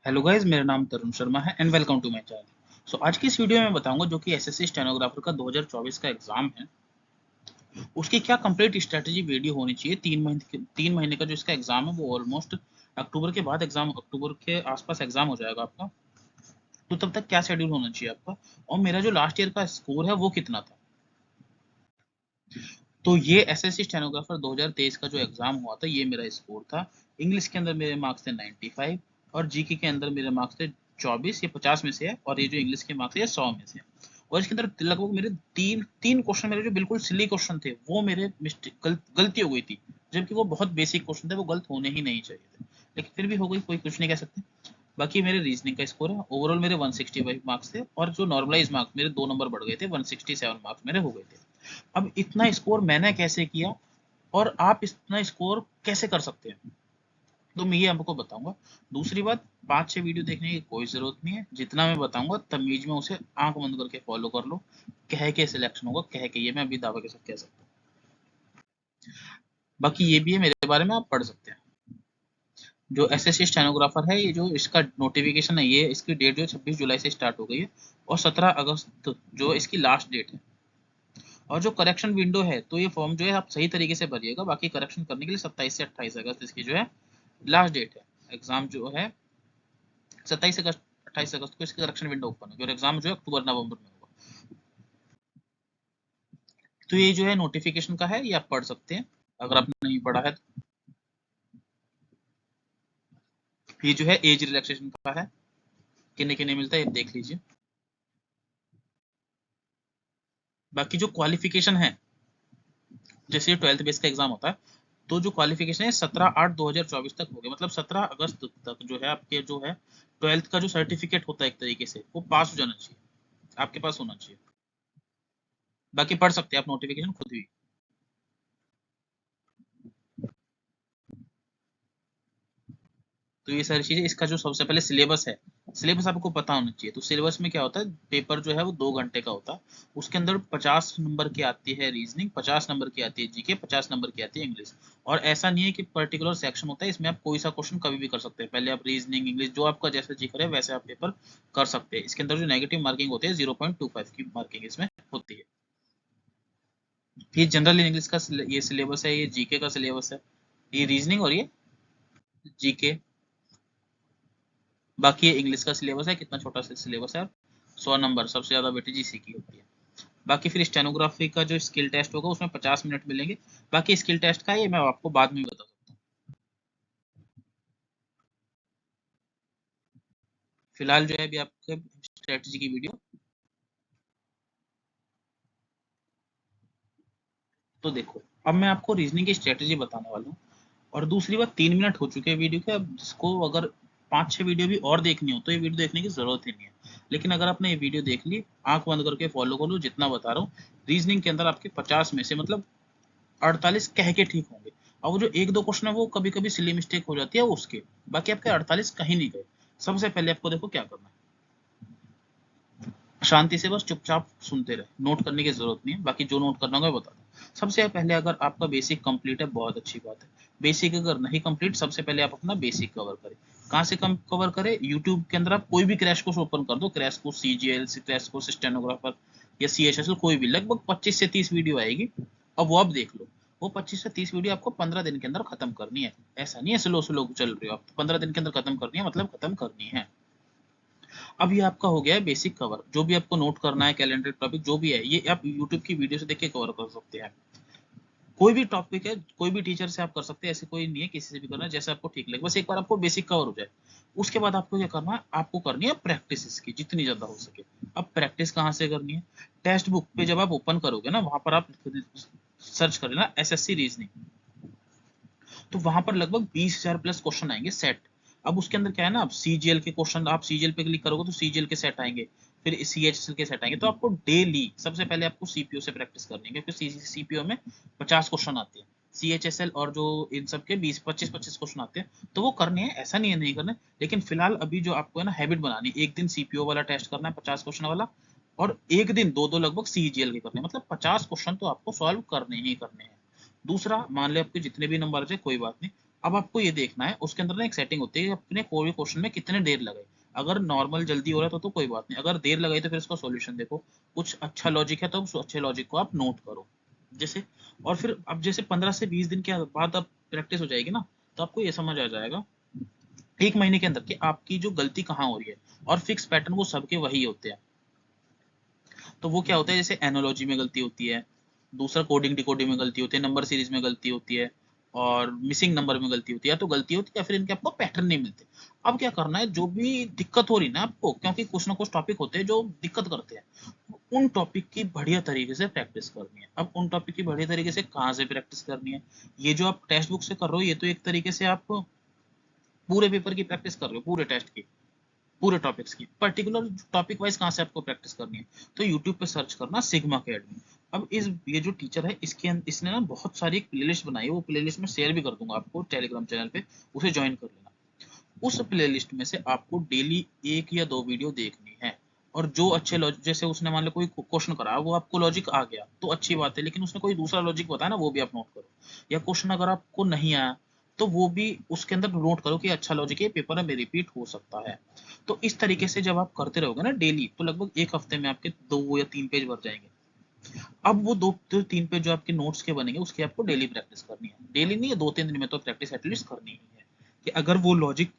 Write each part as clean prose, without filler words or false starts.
Hello guys, मेरा नाम तरुण शर्मा है and welcome to my channel. So आज की इस वीडियो में मैं बताऊंगा जो कि एसएससी स्टेनोग्राफर का 2024 का एग्जाम है, उसकी क्या कंप्लीट स्ट्रेटजी वीडियो होनी चाहिए। 3 महीने का जो इसका एग्जाम है वो ऑलमोस्ट अक्टूबर के बाद एग्जाम, अक्टूबर के आसपास एग्जाम हो जाएगा आपका। तो तब तक क्या शेड्यूल होना चाहिए आपका, और मेरा जो लास्ट ईयर का स्कोर है वो कितना था। तो ये एसएससी स्टेनोग्राफर 2023 का जो एग्जाम हुआ था, ये मेरा स्कोर था। इंग्लिश के अंदर मेरे मार्क्स थे 95 और जीके के अंदर मेरे मार्क्स थे 24। ये 50 में से है, और ये जो इंग्लिश के मार्क्स है ये 100 में से है। और इसके अंदर लगभग मेरे तीन तीन क्वेश्चन मेरे जो बिल्कुल सिली क्वेश्चन थे वो मेरे गलती हो गई थी, जबकि वो बहुत बेसिक क्वेश्चन थे, वो गलत होने ही नहीं चाहिए थे, लेकिन फिर भी हो गई, कोई कुछ नहीं कह सकते। बाकी मेरे रीजनिंग का स्कोर है, ओवरऑल मेरे 165 मार्क्स थे, और जो नॉर्मलाइज मार्क्स मेरे 2 नंबर बढ़ गए थे, 167 मार्क्स मेरे हो गए थे। अब इतना स्कोर मैंने कैसे किया और आप इतना स्कोर कैसे कर सकते हैं, तो मैं ये आपको बताऊंगा। दूसरी बात, 5-6 वीडियो देखने की कोई जरूरत नहीं है, जितना मैं बताऊंगा तमीज में उसे आंख बंद करके फॉलो कर लो। कह के सिलेक्शन होगा, कह के, ये मैं अभी दावा के साथ कह सकता हूँ। बाकी ये भी है, मेरे बारे में आप पढ़ सकते हैं। जो एसएससी स्टेनोग्राफर है, ये जो इसका नोटिफिकेशन है, ये इसकी डेट जो है 26 जुलाई से स्टार्ट हो गई है, और 17 अगस्त जो इसकी लास्ट डेट है। और जो करेक्शन विंडो है, तो ये फॉर्म जो है आप सही तरीके से भरिएगा, बाकी करेक्शन करने के लिए 27 से 28 अगस्त इसकी जो है लास्ट डेट है। एग्जाम जो है 27 अगस्त 28 अगस्त को इसकी करेक्शन विंडो ओपन होगी, और एग्जाम जो है अक्टूबर नवंबर में होगा। तो ये जो है नोटिफिकेशन का है, ये आप पढ़ सकते हैं अगर आपने नहीं पढ़ा है तो। ये जो है एज रिलैक्सेशन का है, किन्ने किन्ने मिलता है ये देख लीजिए। बाकी जो क्वालिफिकेशन है, जैसे ये 12th बेस का एग्जाम होता है, तो जो क्वालिफिकेशन है 17/8/2024 तक हो गया, मतलब 17 अगस्त तक जो है आपके जो है 12th का जो सर्टिफिकेट होता है एक तरीके से, वो पास हो जाना चाहिए, आपके पास होना चाहिए। बाकी पढ़ सकते हैं आप नोटिफिकेशन खुद भी। तो ये सारी चीजें, इसका जो सबसे पहले सिलेबस है, सिलेबस आपको पता होना चाहिए। तो सिलेबस में क्या होता है, पेपर जो है वो 2 घंटे का होता है, उसके अंदर 50 नंबर की आती है रीजनिंग, 50 नंबर की आती है जीके, 50 नंबर की आती है इंग्लिश। और ऐसा नहीं है कि पर्टिकुलर सेक्शन होता है, इसमें आप कोई सा क्वेश्चन कभी भी कर सकते हैं। पहले आप रीजनिंग, इंग्लिश, जो आपका जैसा जी करे वैसे आप पेपर कर सकते हैं। इसके अंदर जो नेगेटिव मार्किंग होती है 0.25 की मार्किंग इसमें होती है। ये जनरल इंग्लिश का ये सिलेबस है, ये जीके का सिलेबस है, ये रीजनिंग और ये जीके। बाकी ये इंग्लिश का सिलेबस है, कितना छोटा सा सिलेबस है। 100 नंबर, सबसे ज्यादा वेटेज इसी की होती है। बाकी फिर स्टेनोग्राफी का जो स्किल टेस्ट होगा उसमें 50 मिनट मिलेंगे। बाकी स्किल टेस्ट का ये मैं आपको बाद में बता सकता हूँ। फिलहाल जो है अभी आपके स्ट्रेटजी की वीडियो। तो देखो, अब मैं आपको रीजनिंग की स्ट्रेटजी बताने वाला हूँ। और दूसरी बात, 3 मिनट हो चुके हैं वीडियो के, अब जिसको अगर 5-6 वीडियो भी और देखनी हो तो ये वीडियो देखने की जरूरत ही नहीं है। लेकिन अगर आपने ये वीडियो देख ली, आंख बंद करके फॉलो कर लो जितना बता रहा हूँ। रीजनिंग के अंदर आपके 50 में से मतलब 48 कह के ठीक होंगे। और वो जो एक दो क्वेश्चन है वो कभी कभी सिली मिस्टेक हो जाती है उसके, बाकी आपके 48 कहीं नहीं गए। सबसे पहले आपको देखो क्या करना है, शांति से बस चुपचाप सुनते रहे, नोट करने की जरूरत नहीं है, बाकी जो नोट करना होगा मैं बता दूं। सबसे पहले अगर आपका बेसिक कंप्लीट है, बहुत अच्छी बात है। बेसिक अगर नहीं कंप्लीट, सबसे पहले आप अपना बेसिक कवर करें। कहाँ से कम कवर करें, यूट्यूब के अंदर आप कोई भी क्रैश कोर्स ओपन कर दो, crash course CGL, crash course stenographer या सीएचएसएल, कोई भी, लगभग 25 से 30 वीडियो आएगी। अब वो आप देख लो। वो 25 से 30 वीडियो आपको 15 दिन के अंदर खत्म करनी है। ऐसा नहीं है स्लो स्लो चल रही हो आप, 15 दिन के अंदर खत्म करनी है, मतलब खत्म करनी है। अब ये आपका हो गया है बेसिक कवर। जो भी आपको नोट करना है, कैलेंडर टॉपिक जो भी है, ये आप यूट्यूब की वीडियो से देख के कवर कर सकते हैं। कोई भी टॉपिक है, कोई भी टीचर से आप कर सकते हैं, ऐसे कोई नहीं है, किसी से भी करना है जैसे आपको ठीक लगे, बस एक बार आपको बेसिक कवर हो जाए। उसके बाद आपको क्या करना है, आपको करनी है प्रैक्टिस इसकी जितनी ज्यादा हो सके। अब प्रैक्टिस कहाँ से करनी है, टेक्स्ट बुक पे जब आप ओपन करोगे ना, वहां पर आप सर्च करें ना एसएससी रीजनिंग, तो वहां पर लगभग 20,000 प्लस क्वेश्चन आएंगे सेट। अब उसके अंदर क्या है ना, आप सीजीएल के क्वेश्चन, आप सीजीएल पे क्लिक करोगे तो सीजीएल के सेट आएंगे, फिर सीएचएसएल के सेट आएंगे। तो आपको डेली सबसे पहले आपको सीपीओ से प्रैक्टिस करनी है, क्योंकि सीपीओ में 50 क्वेश्चन आते हैं, सीएचएसएल और जो इन सब के 20-25-25 क्वेश्चन आते हैं, तो वो करने हैं, ऐसा नहीं है नहीं करने। लेकिन फिलहाल अभी जो आपको है ना हैबिट बनानी है, एक दिन सीपीओ वाला टेस्ट करना है 50 क्वेश्चन वाला, और एक दिन दो दो लगभग सीजीएल के करने हैं, मतलब 50 क्वेश्चन तो आपको सॉल्व करने ही करने हैं। दूसरा, मान ले आपके जितने भी नंबर है कोई बात नहीं, अब आपको ये देखना है, उसके अंदर ना एक सेटिंग होती है कि अपने कोई भी क्वेश्चन में कितने देर लगाई। अगर नॉर्मल जल्दी हो रहा है तो कोई बात नहीं, अगर देर लगाई तो फिर इसका सॉल्यूशन देखो। कुछ अच्छा लॉजिक है तो उस अच्छे लॉजिक को आप नोट करो जैसे। और फिर अब जैसे 15 से 20 दिन के बाद अब प्रैक्टिस हो जाएगी ना, तो आपको ये समझ आ जाएगा 1 महीने के अंदर कि आपकी जो गलती कहाँ हो रही है। और फिक्स पैटर्न वो सबके वही होते हैं। तो वो क्या होता है, जैसे एनोलॉजी में गलती होती है, दूसरा कोडिंग डिकोडिंग में गलती होती है, नंबर सीरीज में गलती होती है, और मिसिंग नंबर में गलती होती है, या तो गलती होती है या फिर इनके आपको पैटर्न नहीं मिलते। अब क्या करना है, जो भी दिक्कत हो रही है ना आपको, क्योंकि कुछ ना कुछ टॉपिक होते हैं जो दिक्कत करते हैं, उन टॉपिक की बढ़िया तरीके से प्रैक्टिस करनी है। अब उन टॉपिक की बढ़िया तरीके से कहाँ से प्रैक्टिस करनी है, ये जो आप टेक्स्ट बुक से कर रहे हो, ये तो एक तरीके से आप पूरे पेपर की प्रैक्टिस कर रहे हो, पूरे टेस्ट की, पूरे टॉपिक्स की। पर्टिकुलर टॉपिक वाइज कहाँ से आपको प्रैक्टिस करनी है, तो यूट्यूब पे सर्च करना सिग्मा अकेडमी। अब ये जो टीचर है, इसने ना बहुत सारी एक प्लेलिस्ट बनाई है, वो प्लेलिस्ट में शेयर भी कर दूंगा आपको टेलीग्राम चैनल पे, उसे ज्वाइन कर लेना। उस प्लेलिस्ट में से आपको डेली 1 या 2 वीडियो देखनी है। और जो अच्छे लॉजिक, जैसे उसने मान लो कोई क्वेश्चन करा, वो आपको लॉजिक आ गया तो अच्छी बात है, लेकिन उसने कोई दूसरा लॉजिक बताया ना, वो भी आप नोट करो। या क्वेश्चन अगर आपको नहीं आया तो वो भी उसके अंदर नोट करो कि अच्छा लॉजिक है, पेपर में रिपीट हो सकता है। तो इस तरीके से जब आप करते रहोगे ना डेली, तो लगभग 1 हफ्ते में आपके 2 या 3 पेज भर जाएंगे। अब वो 2 या 3 पेज जो आपके नोट्स के बनेंगे, उसकी आपको डेली प्रैक्टिस करनी है। डेली नहीं है, 2-3 दिन में तो प्रैक्टिस एटलीस्ट करनी ही है, कि अगर वो लॉजिक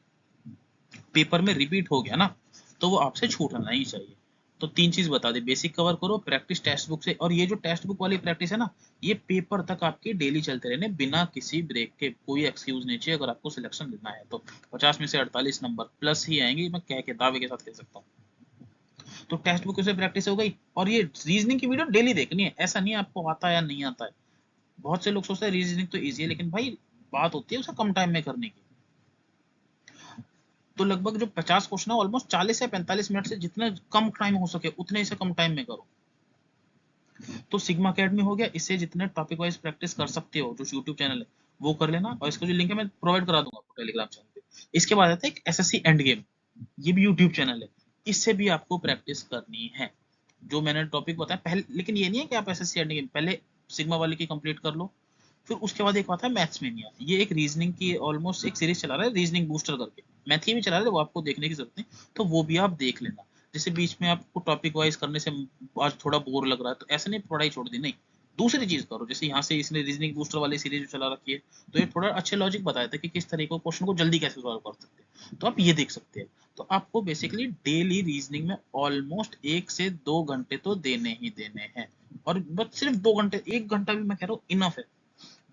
पेपर में रिपीट हो गया ना, तो वो आपसे छूटना नहीं चाहिए। तो 3 चीज बता दे, बेसिक कवर करो, प्रैक्टिस टेक्स्ट बुक से, और ये जो टेक्स्ट बुक वाली प्रैक्टिस है ना, ये पेपर तक आपके डेली चलते रहने, बिना किसी ब्रेक के। कोई एक्सक्यूज नहीं चाहिए अगर आपको सिलेक्शन लेना है तो। 50 में से 48 नंबर प्लस ही आएंगे, मैं कह के दावे के साथ कह सकता हूँ। तो टेक्स्ट बुक से प्रैक्टिस हो गई, और ये रीजनिंग की वीडियो डेली देखनी है। ऐसा नहीं है आपको आता है या नहीं आता है। बहुत से लोग सोचते हैं रीजनिंग तो ईजी है, लेकिन भाई बात होती है उसे कम टाइम में करने की। तो लगभग जो 50 क्वेश्चन है, ऑलमोस्ट 40 से 45 मिनट से जितना कम टाइम हो सके उतने से कम टाइम में करो। तो सिग्मा अकेडमी हो गया, इससे जितने टॉपिक वाइज प्रैक्टिस कर सकते हो, जो यूट्यूब चैनल है वो कर लेना, और इसका जो लिंक है मैं प्रोवाइड करा दूंगा आपको टेलीग्राम चैनल पे। इसके बाद आता है एक एसएससी एंड गेम, ये भी यूट्यूब चैनल है, इससे भी आपको प्रैक्टिस करनी है। जो मैंने टॉपिक बताया पहले, लेकिन ये नहीं है कि आप एसएससी एंड गेम पहले सिग्मा वाले की कंप्लीट कर लो, फिर उसके बाद एक आता है मैथ्स मेनिया। ये एक रीजनिंग की ऑलमोस्ट एक सीरीज चला रहा है, रीजनिंग बूस्टर करके। मैथ की भी चला रहा है, वो आपको देखने की जरूरत नहीं, तो वो भी आप देख लेना। जैसे बीच में आपको टॉपिक वाइज करने से आज थोड़ा बोर लग रहा है, तो ऐसे नहीं पढ़ाई छोड़ दी, नहीं, दूसरी चीज करो। जैसे यहाँ से इसने रीजनिंग बूस्टर वाली सीरीज चला रखी है, तो ये थोड़ा अच्छे लॉजिक बताया था कि किस तरीके क्वेश्चन को जल्दी कैसे सॉल्व कर सकते हैं, तो आप ये देख सकते हैं। तो आपको बेसिकली डेली रीजनिंग में ऑलमोस्ट 1 से 2 घंटे तो देने ही देने हैं। और बस सिर्फ 2 घंटे, 1 घंटा भी मैं कह रहा हूँ इनफ है।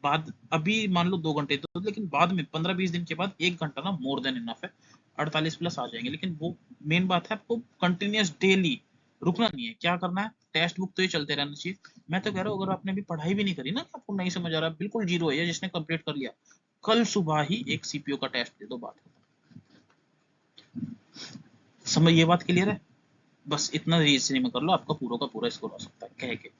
बाद अभी मान लो 2 घंटे तो, लेकिन बाद में 15-20 दिन के बाद 1 घंटा ना मोर देन इनफ है। 48 प्लस आ जाएंगे, लेकिन वो मेन बात है, आपको कंटिन्यूस डेली रुकना नहीं है। क्या करना है, टेक्स्ट बुक तो ये चलते रहना चाहिए। मैं तो कह रहा हूँ, अगर आपने अभी पढ़ाई भी नहीं करी ना, आपको नहीं समझ आ रहा, बिल्कुल जीरो है, जिसने कंप्लीट कर लिया, कल सुबह ही एक सीपीओ का टेस्ट दे दो, बात खत्म। समझ, ये बात क्लियर है। बस इतना रीजनिंग में कर लो, आपका पूरा का पूरा स्कोर आ सकता है कह के।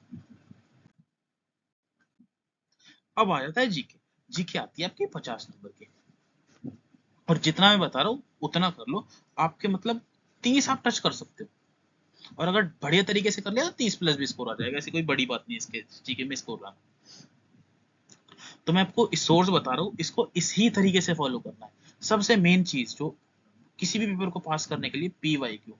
अब आ जाता है जीके। जीके आती है आपकी 50 नंबर की, और जितना मैं बता रहा हूँ उतना कर लो। आपके मतलब 30 आप टच कर सकते हो, और अगर बढ़िया तरीके से कर लिया तो 30 प्लस भी स्कोर आ जाएगा। ऐसी कोई बड़ी बात नहीं है इसके जीके में स्कोर आना। तो मैं आपको इस सोर्स बता रहा हूँ, इसको इसी तरीके से फॉलो करना है। सबसे मेन चीज जो किसी भी पेपर को पास करने के लिए, पी वाई क्यू।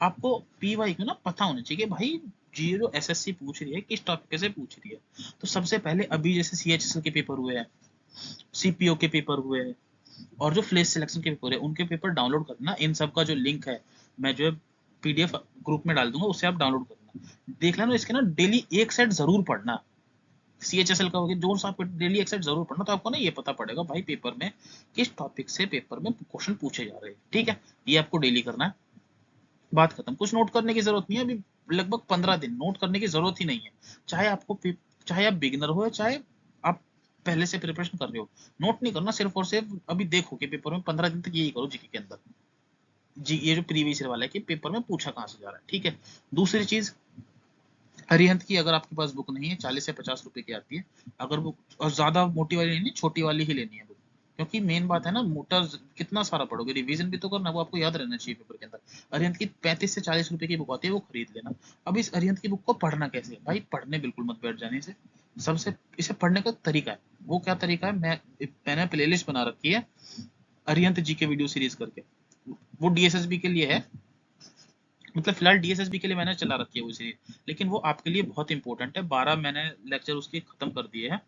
आपको पी वाई क्यू ना पता होना चाहिए कि भाई जी जो एसएससी पूछ रही है किस टॉपिक से पूछ रही है। तो सबसे पहले अभी जैसे सीएचएसएल के पेपर हुए हैं, सीपीओ के पेपर हुए हैं, और जो फ्लेश सिलेक्शन के पेपर है उनके पेपर डाउनलोड करना। इन सब का जो लिंक है मैं जो है पीडीएफ ग्रुप में डाल दूंगा, उससे आप डाउनलोड करना, देख लेना। इसके ना डेली एक सेट जरूर पढ़ना। सीएचएसएल का हो गया, जो सा डेली एक सेट जरूर पढ़ना, तो आपको ना ये पता पड़ेगा भाई पेपर में किस टॉपिक से पेपर में क्वेश्चन पूछे जा रहे हैं। ठीक है, ये आपको डेली करना है, बात खत्म। कुछ नोट करने की जरूरत नहीं है अभी, लगभग 15 दिन नोट करने की जरूरत ही नहीं है। चाहे आपको चाहे आप बिगिनर हो, चाहे आप पहले से प्रिपरेशन कर रहे हो, नोट नहीं करना। सिर्फ और सिर्फ अभी देखो कि पेपर में 15 दिन तक यही करो जीके के अंदर। जी, ये जो प्रीवियस ईयर वाला है कि पेपर में पूछा कहाँ से जा रहा है। ठीक है, दूसरी चीज, अरिहंत की अगर आपके पास बुक नहीं है, 40 से 50 रुपए की आती है। अगर वो, और ज्यादा मोटी वाली नहीं, छोटी वाली ही लेनी है बुक, क्योंकि मेन बात है ना, मोटा कितना सारा पढ़ोगे, रिवीजन भी तो करना, वो आपको याद रहना चाहिए पेपर के अंदर। अरिहंत की 35 से 40 रुपए की बुक आती है, वो खरीद लेना। अब इस अरिहंत की बुक को पढ़ना कैसे है भाई, पढ़ने बिल्कुल मत बैठ जाने से। सबसे इसे पढ़ने का तरीका है, वो क्या तरीका है, मैंने प्लेलिस्ट बना रखी है अरिहंत जी के वीडियो सीरीज करके, वो डीएसएसबी के लिए है, मतलब फिलहाल डीएसएसबी के लिए मैंने चला रखी है वो सीरीज, लेकिन वो आपके लिए बहुत इंपॉर्टेंट है। 12 मैंने लेक्चर उसके खत्म कर दिए हैं,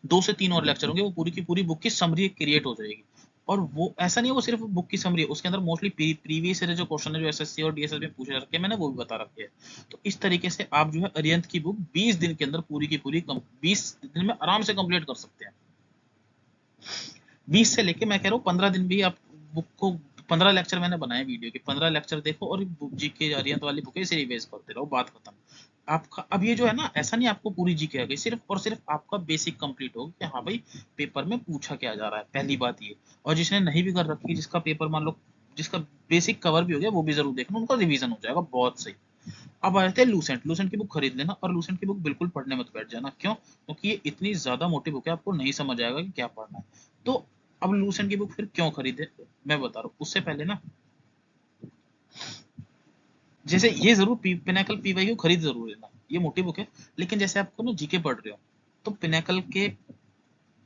2 से 3 और लेक्चर होंगे, वो पूरी की पूरी बुक की समरी क्रिएट हो जाएगी। और वो ऐसा नहीं है वो सिर्फ बुक की समरी है, उसके अंदर मोस्टली प्रीवियस ईयर जो क्वेश्चन है जो एसएससी और डीएसएस में पूछे जा रखे हैं मैंने वो भी बता रखे हैं। तो इस तरीके से आप जो है अरिहंत की बुक 20 दिन के अंदर पूरी की पूरी 20 दिन में आराम से कंप्लीट कर सकते हैं। 20 से लेके मैं कह रहा हूँ 15 दिन भी आप बुक को, 15 लेक्चर मैंने बनाए वीडियो के, 15 लेक्चर देखो और जीके अरिहंत वाली बुक से रिवाइज करते रहो, बात खत्म। आपका अब ये जो है ना, ऐसा नहीं आपको पूरी जीके आ गई, सिर्फ और सिर्फ आपका बेसिक कंप्लीट होगा कि हाँ भाई पेपर में पूछा क्या जा रहा है, पहली बात ये। और जिसने नहीं भी कर रखी, जिसका पेपर मान लो जिसका बेसिक कवर भी हो गया वो भी जरूर देखना, उनका रिवीजन हो जाएगा बहुत सही। अब आ जाते हैं लूसेंट। लूसेंट की बुक खरीद लेना, और लूसेंट की बुक बिल्कुल पढ़ने मत बैठ जाना। क्यों? क्योंकि ये इतनी ज्यादा मोटी बुक है, आपको नहीं समझ आएगा कि क्या पढ़ना है। तो अब लूसेंट की बुक फिर क्यों खरीदे, मैं बता रहा हूँ। उससे पहले ना, जैसे ये जरूर पिनाकल पीवाईक्यू खरीद जरूर लेना, ये मोटी बुक है, लेकिन जैसे आपको ना जीके पढ़ रहे हो तो पिनाकल के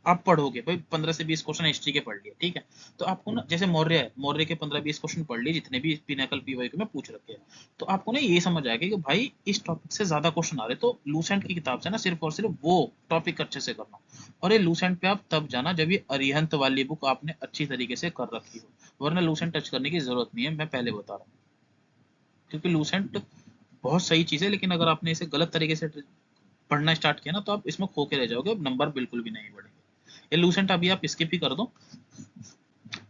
आप पढ़ोगे भाई, 15 से 20 क्वेश्चन हिस्ट्री के पढ़ लिए, ठीक है। तो आपको ना, जैसे मौर्य है, मौर्य के 15-20 क्वेश्चन पढ़ लिए जितने भी पिनाकल पीवाईक्यू में पूछ रखे हैं, तो आपको ना ये समझ आएगा कि भाई इस टॉपिक से ज्यादा क्वेश्चन आ रहे, तो लूसेंट की किताब से ना सिर्फ और सिर्फ वो टॉपिक अच्छे से करना। और ये लूसेंट पे आप तब जाना जब ये अरिहंत वाली बुक आपने अच्छी तरीके से कर रखी हो, वरना लूसेंट टच करने की जरूरत नहीं है, मैं पहले बता रहा हूँ। क्योंकि लूसेंट बहुत सही चीज है, लेकिन अगर आपने इसे गलत तरीके से पढ़ना स्टार्ट किया ना तो आप इसमें खो के रह जाओगे, नंबर बिल्कुल भी नहीं बढ़ेंगे। ये लूसेंट अभी आप स्किप ही कर दो,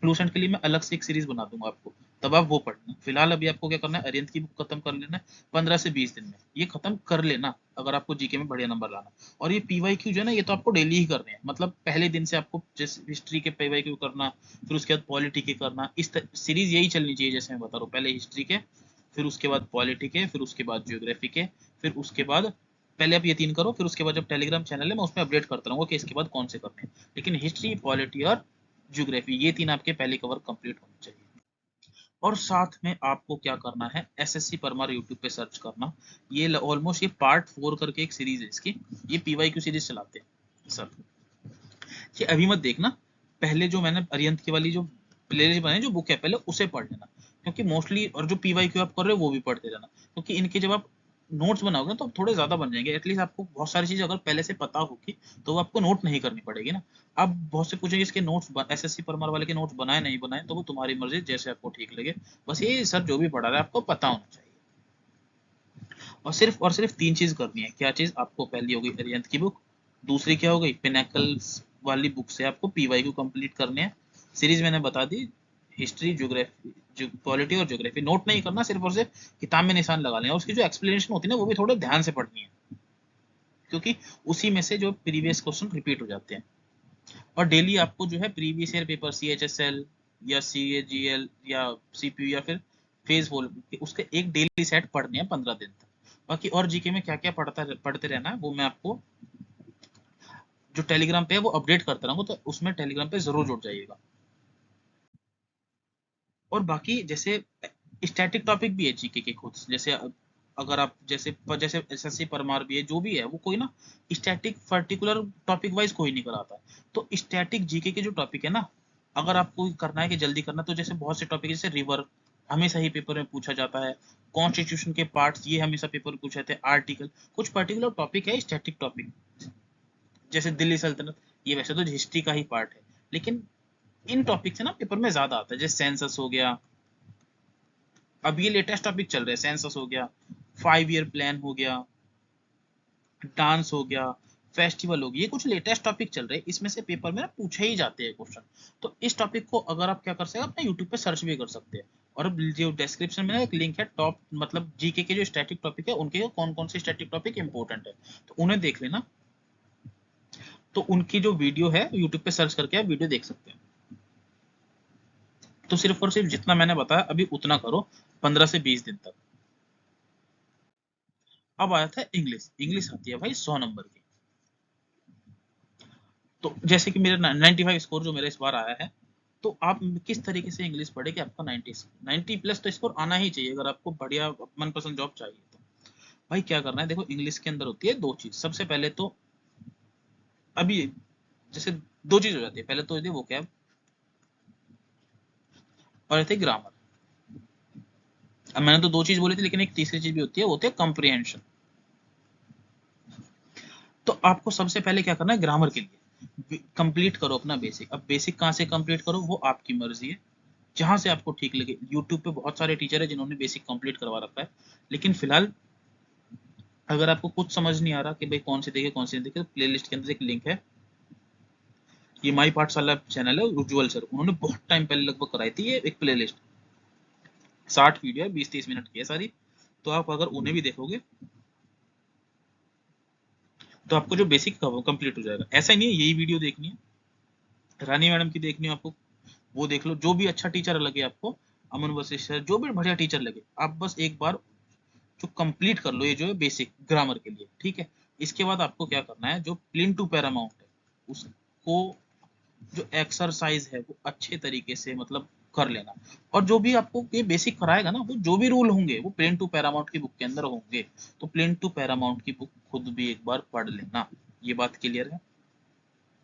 लूसेंट के लिए मैं अलग से एक सीरीज बना दूंगा आपको, तब आप वो पढ़ना। फिलहाल अभी आपको क्या करना है, अरिहंत की बुक खत्म कर लेना है 15 से 20 दिन में, ये खत्म कर लेना अगर आपको जीके में बढ़िया नंबर लाना। और ये पीवाईक्यू जो है ना, ये तो आपको डेली ही करने हैं, मतलब पहले दिन से आपको जैसे हिस्ट्री के पीवाईक्यू करना, फिर उसके बाद पॉलिटी के करना, इस सीरीज यही चलनी चाहिए जैसे मैं बता रहा हूँ। पहले हिस्ट्री के, फिर उसके बाद पॉलिटी के, फिर उसके बाद जियोग्राफी के, फिर उसके बाद, पहले आप ये 3 करो, फिर उसके बाद जब टेलीग्राम चैनल है मैं उसमें अपडेट करता रहूंगा कि इसके बाद कौन से करने हैं। लेकिन हिस्ट्री, पॉलिटी और ज्योग्राफी, ये 3 आपके पहले कवर कंप्लीट होने चाहिए। और साथ में आपको क्या करना है, एसएससी परमार यूट्यूब पे सर्च करना। ये ऑलमोस्ट ये पार्ट 4 करके एक सीरीज है इसकी, ये पीवाईक्यू सीरीज चलाते हैं सर। ये अभी मत देखना, पहले जो मैंने अरिहंत की वाली जो प्लेलिस्ट बनाई जो बुक है पहले उसे पढ़ लेना, क्योंकि मोस्टली, और जो पीवाईक्यू आप कर रहे हो वो भी पढ़ते जाना, क्योंकि इनके जब आप नोट्स बनाओगे तो थोड़े ज्यादा बन जाएंगे। एटलीस्ट आपको बहुत सारी चीजें अगर पहले से पता होगी तो वो आपको नोट नहीं करनी पड़ेगी ना। अब बहुत से पूछेंगे इसके नोट्स, एसएससी परमार वाले के नोट्स बनाए नहीं बनाए, तो वो तुम्हारी मर्जी, जैसे आपको ठीक लगे। बस ये सर जो भी पढ़ा रहा है आपको पता होना चाहिए। और सिर्फ 3 चीज करनी है। क्या चीज? आपको पहली हो गई अरिहंत की बुक, दूसरी क्या हो गई, पिनाकल वाली बुक से आपको पीवाईक्यू कंप्लीट करने हैं। सीरीज मैंने बता दी, हिस्ट्री, ज्योग्राफी, पॉलिटी और ज्योग्राफी। नोट नहीं करना, सिर्फ और सिर्फ किताब में निशान लगा लेना। उसकी जो एक्सप्लेनेशन होती है ना वो भी थोड़े ध्यान से पढ़नी है, क्योंकि उसी में से जो प्रीवियस क्वेश्चन रिपीट हो जाते हैं। और डेली आपको जो है प्रीवियस ईयर पेपर सीएचएसएल या सीएजीएल या सीपीयू या फिर फेज वोल, उसके एक डेली सेट पढ़ने हैं 15 दिन तक। बाकी और जीके में क्या क्या पढ़ते रहना है वो मैं आपको जो टेलीग्राम पे है वो अपडेट करता रहूंगा, तो उसमें टेलीग्राम पे जरूर जुड़ जाइएगा। और बाकी जैसे स्टैटिक टॉपिक भी है जीके के खुद, जैसे अगर आप जैसे एसएससी परमार भी है, जो भी है वो कोई ना स्टैटिक पर्टिकुलर टॉपिक वाइज कोई नहीं कराता। तो स्टैटिक जीके के जो टॉपिक है ना, अगर आपको करना है कि जल्दी करना, तो जैसे बहुत से टॉपिक जैसे रिवर हमेशा ही पेपर में पूछा जाता है, कॉन्स्टिट्यूशन के पार्ट्स ये हमेशा पेपर में पूछे जाते हैं, आर्टिकल, कुछ पर्टिकुलर टॉपिक है स्टैटिक टॉपिक, जैसे दिल्ली सल्तनत, ये वैसे तो हिस्ट्री का ही पार्ट है, लेकिन इन टॉपिक से ना पेपर में ज्यादा आता है। जैसे सेंसस हो गया, अब ये लेटेस्ट टॉपिक चल रहे हैं, सेंसस हो गया, 5 ईयर प्लान हो गया, डांस हो गया, फेस्टिवल हो गया, ये कुछ लेटेस्ट टॉपिक चल रहे हैं, इसमें से पेपर में ना पूछे ही जाते हैं क्वेश्चन। तो इस टॉपिक को अगर आप क्या कर सकते हैं, अपने यूट्यूब पे सर्च भी कर सकते हैं। और जो डिस्क्रिप्शन में एक लिंक है टॉप, मतलब जीके के जो स्टैटिक टॉपिक है उनके कौन कौन से स्टैटिक टॉपिक इंपॉर्टेंट है, तो उन्हें देख लेना। तो उनकी जो वीडियो है यूट्यूब पे सर्च करके आप वीडियो देख सकते हैं। तो सिर्फ और सिर्फ जितना मैंने बताया अभी उतना करो 15 से 20 दिन तक। अब आया था इंग्लिश। इंग्लिश आती है भाई 100 नंबर की। तो जैसे कि मेरा 95 स्कोर जो मेरा इस बार आया है, तो आप किस तरीके से इंग्लिश पढ़े कि आपका 90 प्लस तो स्कोर आना ही चाहिए अगर आपको बढ़िया मनपसंद जॉब चाहिए। तो भाई क्या करना है, देखो इंग्लिश के अंदर होती है 2 चीज। सबसे पहले तो अभी जैसे दो चीज हो जाती है, पहले तो होती है वोकैब और रहती है ग्रामर। अब मैंने तो दो चीज बोली थी, लेकिन एक तीसरी चीज भी होती है, वो होती है कॉम्प्रिहेंशन। तो आपको सबसे पहले क्या करना है, ग्रामर के लिए कंप्लीट करो अपना बेसिक। अब बेसिक कहाँ से कंप्लीट करो वो आपकी मर्जी है, जहां से आपको ठीक लगे। यूट्यूब पे बहुत सारे टीचर है जिन्होंने बेसिक कंप्लीट करवा रखा है, लेकिन फिलहाल अगर आपको कुछ समझ नहीं आ रहा कि भाई कौन से देखे कौन से नहीं देखे, तो प्लेलिस्ट के अंदर एक लिंक है, ये माई पाठशाला चैनल है, उज्जवल सर, उन्होंने बहुत टाइम पहले लगभग कराई थी ये एक प्लेलिस्ट। 60 वीडियो है, 20-30 मिनट की है सारी। तो आप अगर उन्हें भी देखोगे तो आपको जो बेसिक कंप्लीट हो जाएगा। ऐसा ही नहीं है यही वीडियो देखनी है, रानी मैडम की देखनी है आपको, वो देख लो। जो भी अच्छा टीचर लगे आपको, अमन वशिष्ठ सर, जो भी बढ़िया टीचर लगे, आप बस एक बार जो कंप्लीट कर लो ये जो है बेसिक ग्रामर के लिए, ठीक है। इसके बाद आपको क्या करना है, जो प्लिन टू पैरामाउंट है उसको, जो एक्सरसाइज है वो अच्छे तरीके से मतलब कर लेना। और जो भी आपको ये बेसिक कराएगा ना, वो जो भी रूल होंगे वो प्लेन टू पैरामाउंट की बुक के अंदर होंगे। तो प्लेन टू पैरामाउंट की बुक खुद भी एक बार पढ़ लेना। ये बात क्लियर है?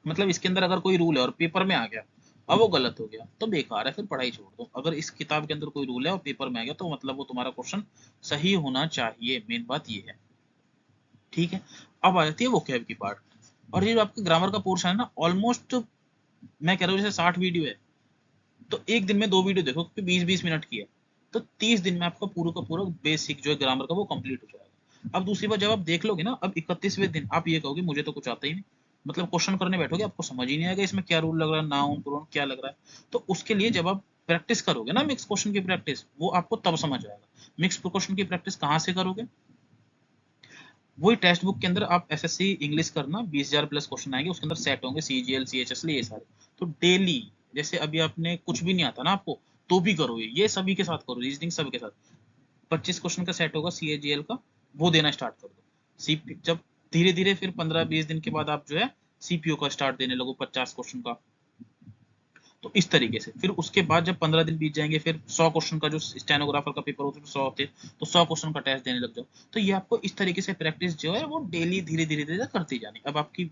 मतलब इसके अंदर अगर कोई रूल है और पेपर में आ गया, अब वो गलत हो गया तो बेकार है, फिर पढ़ाई छोड़ दो। अगर इस किताब के अंदर कोई रूल है और पेपर में आ गया, तो मतलब वो तुम्हारा क्वेश्चन सही होना चाहिए, मेन बात ये है, ठीक है। अब आ जाती है वोकैब की पार्ट। और ये जो आपका ग्रामर का पोर्शन है ना, ऑलमोस्ट मैं कह रहा हूँ जैसे 60 वीडियो है, तो एक दिन में 2 वीडियो देखो, क्योंकि 20-20 मिनट की है, तो 30 दिन में आपका पूरा का पूरा बेसिक जो है ग्रामर का वो कंप्लीट हो जाएगा। अब दूसरी बार जब आप देख लोगे ना, अब 31वें दिन आप ये कहोगे मुझे तो कुछ आता ही नहीं, मतलब क्वेश्चन करने बैठोगे आपको समझ ही नहीं आएगा इसमें क्या रूल लग रहा है, नाउन प्रोनाउन क्या लग रहा है। तो उसके लिए जब आप प्रैक्टिस करोगे ना, मिक्स क्वेश्चन की प्रैक्टिस, वो आपको तब समझ आएगा। मिक्स क्वेश्चन की प्रैक्टिस कहाँ से करोगे, वही टेक्स्ट बुक के अंदर आप एसएससी इंग्लिश करना, 20,000 प्लस क्वेश्चन आएंगे, उसके अंदर सेट होंगे सीजीएल सीएचएस ये सारे। तो डेली, जैसे अभी आपने कुछ भी नहीं आता ना आपको, तो भी करो ये सभी के साथ करो, रीजनिंग सभी के साथ। 25 क्वेश्चन का सेट होगा सीएजीएल का, वो देना स्टार्ट कर दो। सीपी जब धीरे धीरे फिर 15-20 दिन के बाद आप जो है सीपीओ का स्टार्ट देने लगो 50 क्वेश्चन का। तो इस तरीके से फिर उसके बाद जब 15 दिन बीत जाएंगे, फिर 100 क्वेश्चन का जो स्टेनोग्राफर का पेपर होता है 100 होते हैं, तो 100 क्वेश्चन का टेस्ट देने लग जाओ। तो ये आपको इस तरीके से प्रैक्टिस जो है वो डेली धीरे धीरे धीरे करती जानी। अब आपकी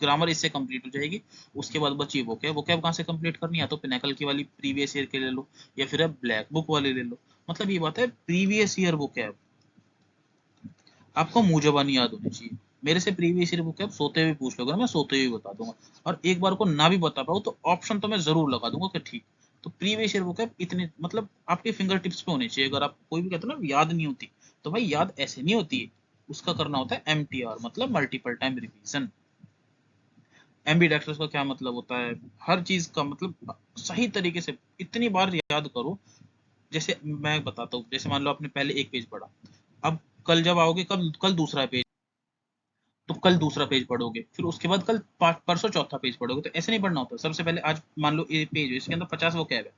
ग्रामर इससे कंप्लीट हो जाएगी। उसके बाद बची वोकैब। वोकैब कहाँ से कंप्लीट करनी है, या तो पिनाकल की वाली प्रीवियस ईयर के ले लो, या फिर आप ब्लैक बुक वाले ले लो। मतलब ये बात है, प्रीवियस ईयर वोकैब आपको मुंह जबानी याद होनी चाहिए। मेरे से प्रीवियस ईयर वोकैब सोते हुए पूछ लोगे ना, मैं सोते हुए बता दूंगा। और एक बार को ना भी बता पाऊँ तो ऑप्शन तो मैं जरूर लगा दूंगा कि ठीक। तो प्रीवियस ईयर वोकैब इतने मतलब आपके फिंगर टिप्स पे होने चाहिए। अगर आप कोई भी कहते हो ना याद नहीं होती, तो भाई याद ऐसे नहीं होती है, उसका करना होता है एमटीआर, मतलब मल्टीपल टाइम रिवीजन। एम्बीडेक्स्ट्रस का क्या मतलब होता है, हर चीज का मतलब सही तरीके से इतनी बार याद करो। जैसे मैं बताता हूँ, जैसे मान लो आपने पहले एक पेज पढ़ा, अब कल जब आओगे, कल कल दूसरा पेज, तो कल दूसरा पेज पढ़ोगे, फिर उसके बाद कल परसों चौथा पेज पढ़ोगे। तो ऐसे नहीं पढ़ना होता। सबसे पहले आज मान लो ये पेज है, इसके अंदर 50 वो क्या है,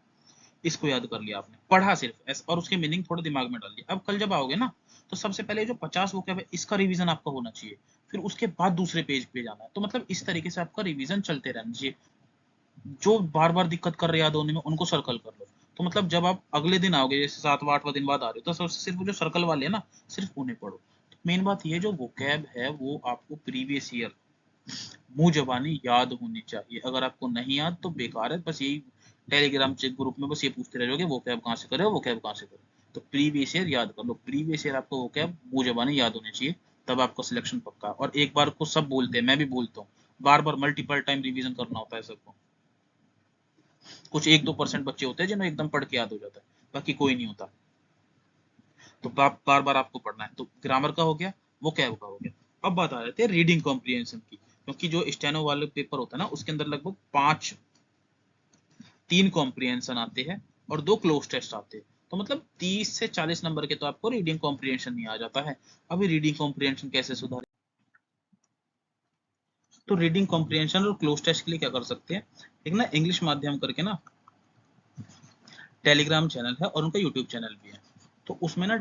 इसको याद कर लिया आपने, पढ़ा सिर्फ ऐसे, और उसके मीनिंग थोड़ा दिमाग में डाल दिया। अब कल जब आओगे ना, तो सबसे पहले जो 50 वो क्या है इसका रिवीजन आपका होना चाहिए, फिर उसके बाद दूसरे पेज पे जाना है। तो मतलब इस तरीके से आपका रिवीजन चलते रहना चाहिए। जो बार बार दिक्कत कर रहे याद होने में, उनको सर्कल कर लो। तो मतलब जब आप अगले दिन आओगे, जैसे 7वां 8वां दिन बाद आ रहे हो, तो सबसे सिर्फ जो सर्कल वाले है ना, सिर्फ उन्हें पढ़ो। मेन बात ये, जो वोकैब है वो आपको प्रीवियस ईयर मुंह जबानी याद होनी चाहिए। अगर आपको नहीं याद तो बेकार है, बस यही टेलीग्राम चेक ग्रुप में बस ये पूछते रह जाओगे वो कैब कहाँ से करे, वो कैब कहाँ से करे। तो प्रीवियस ईयर याद कर लो, प्रीवियस ईयर आपको वो कैब मुंह जबानी याद होनी चाहिए, तब आपका सिलेक्शन पक्का। और एक बार को सब बोलते हैं, मैं भी बोलता हूँ, बार बार मल्टीपल टाइम रिवीजन करना होता है सबको। कुछ 1-2% बच्चे होते हैं जिन्हें एकदम पढ़ के याद हो जाता है, बाकी कोई नहीं होता। तो बार बार आपको पढ़ना है। तो ग्रामर का हो गया, वो कैब का हो गया। अब बात आ जाती है रीडिंग कॉम्प्रिहेंशन की, क्योंकि जो स्टेनो वाले पेपर होता है ना, उसके अंदर लगभग 3 कॉम्प्रिहेंशन आते हैं और 2 क्लोज टेस्ट आते हैं। तो मतलब 30 से 40 नंबर के तो आपको रीडिंग कॉम्प्रिहेंशन नहीं आ जाता है। अभी रीडिंग कॉम्प्रिहेंशन कैसे सुधारे, तो रीडिंग कॉम्प्रिहेंशन और क्लोज टेस्ट के लिए क्या कर सकते हैं, एक ना इंग्लिश माध्यम करके ना टेलीग्राम चैनल है, और उनका यूट्यूब चैनल भी है। तो उसमें ना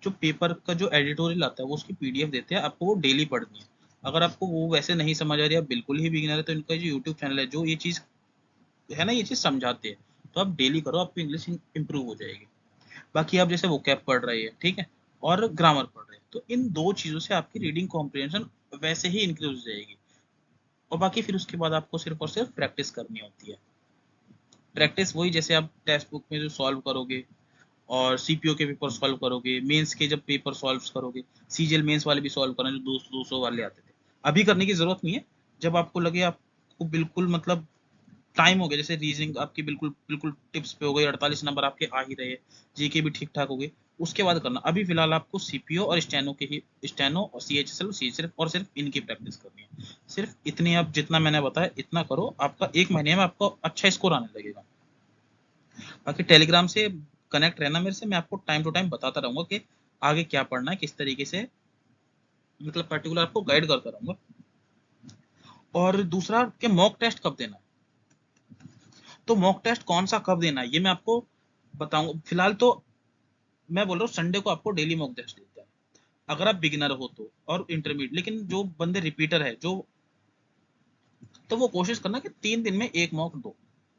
जो पेपर का जो एडिटोरियल आता है, वो उसकी पीडीएफ देते हैं आपको, वो डेली पढ़नी है। अगर आपको वो वैसे नहीं समझ आ रही है, बिल्कुल ही बिगिनर है, तो इनका जो यूट्यूब चैनल है, जो ये चीज है ना, ये चीज समझाते हैं, तो आप डेली करो, आपकी इंग्लिश इंप्रूव हो जाएगी। बाकी आप जैसे वोकैब पढ़ रहे हैं, ठीक है, और ग्रामर पढ़ रहे हैं, तो इन दो चीजों से आपकी रीडिंग कॉम्प्रिहेंशन वैसे ही इंक्रीज हो जाएगी। और बाकी फिर उसके बाद आपको सिर्फ और सिर्फ प्रैक्टिस करनी होती है। प्रैक्टिस वही जैसे आप टेक्स्ट बुक में जो सॉल्व करोगे और सीपीओ के पेपर सॉल्व करोगे, मेंस के जब पेपर सॉल्व करोगे, सीजीएल मेंस वाले भी सॉल्व करना जो 200 वाले आते थे। अभी करने की जरूरत नहीं है, जब आपको लगे आपको बिल्कुल मतलब टाइम हो गया, जैसे रीजनिंग आपकी बिल्कुल बिल्कुल टिप्स पे हो गई, 48 नंबर आपके आ ही रहे, जीके भी ठीक ठाक हो गए, उसके बाद करना। अभी फिलहाल आपको सीपीओ और स्टेनो के ही, स्टेनो और सीएचएसएल सिर्फ और सिर्फ इनकी प्रैक्टिस करनी है। सिर्फ इतनी आप जितना मैंने बताया इतना करो, आपका 1 महीने में आपको अच्छा स्कोर आने लगेगा। बाकी टेलीग्राम से कनेक्ट रहना मेरे से, मैं आपको टाइम टू टाइम बताता रहूंगा कि आगे क्या पढ़ना है, किस तरीके से, मतलब पर्टिकुलर आपको गाइड करता रहूंगा। और दूसरा कि मॉक टेस्ट कब देना है, तो मॉक टेस्ट कौन सा कब देना है ये मैं आपको बताऊंगा। फिलहाल तो मैं बोल रहा हूँ संडे को आपको डेली मॉक टेस्ट देता है, अगर आप बिगिनर हो तो, और इंटरमीडिएट। लेकिन जो बंदे रिपीटर है जो, तो वो कोशिश करना कि 3 दिन में 1 मॉक दो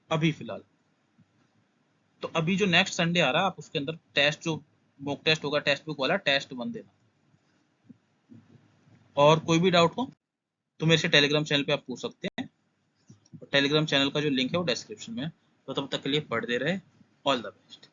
अभी फिलहाल। तो अभी जो नेक्स्ट संडे आ रहा है आप उसके अंदर टेस्ट, जो मॉक टेस्ट होगा टेक्स्ट बुक वाला, टेस्ट 1 देना। और कोई भी डाउट हो तो मेरे से टेलीग्राम चैनल पे आप पूछ सकते हैं, टेलीग्राम चैनल का जो लिंक है वो डिस्क्रिप्शन में है। तो तब तक के लिए पढ़ते रहे। All the best.